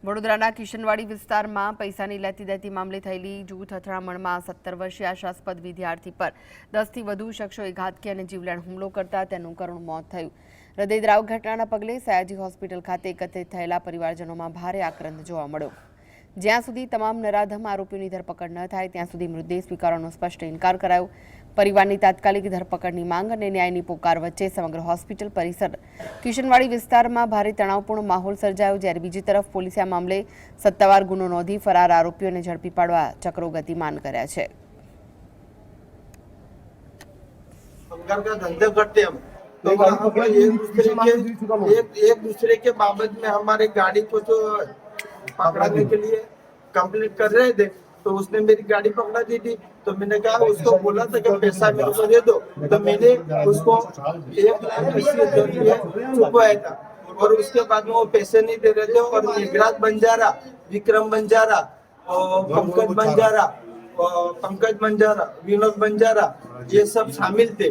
વડોદરાના કિશનવાડી વિસ્તારમાં પૈસાની લેતી દેતી મામલે થયેલી જૂથ અથડામણમાં 17 વર્ષીય આશાસ્પદ વિદ્યાર્થી પર 10 થી વધુ શખ્સોએ ઘાતકી અને જીવલેણ હુમલો કરતા તેનું કરુણ મોત થયું। હૃદયદ્રાવક ઘટનાના પગલે સયાજી હોસ્પિટલ ખાતે એકત્રિત થયેલા પરિવારજનોમાં ભારે આક્રંદ જોવા મળ્યો। જ્યાં સુધી તમામ નરાધમ આરોપીઓની ધરપકડ ન થાય ત્યાં સુધી મૃતદેહ સ્વીકારવાનો સ્પષ્ટ ઇનકાર કરાયો। પરિવારની તાત્કાલિક ધરપકડની માંગ અને ન્યાયની પોકાર વચ્ચે સમગ્ર હોસ્પિટલ પરિસર કિશનવાડી વિસ્તારમાં ભારે તણાવપૂર્ણ માહોલ સર્જાયો। જ્યારે બીજી તરફ પોલીસે આ મામલે સત્તાવાર ગુનો નોંધી ફરાર આરોપીઓને ઝડપી પાડવા ચક્રો ગતિમાન કર્યા છે। एक दूसरे के बाबत में हमारे गाड़ी को जो पकड़ाने के लिए कंप्लीट कर रहे थे, तो उसने मेरी गाड़ी पकड़ा दी थी। तो मैंने कहा उसको बोला था कि पैसा मेरे को दे दो, तो मैंने उसको 1,80,000 चुकवाया था और उसके बाद में वो पैसे नहीं दे रहे थे। और मेघराज बंजारा, विक्रम बंजारा, पंकज बंजारा, विनोद बंजारा, ये सब शामिल थे।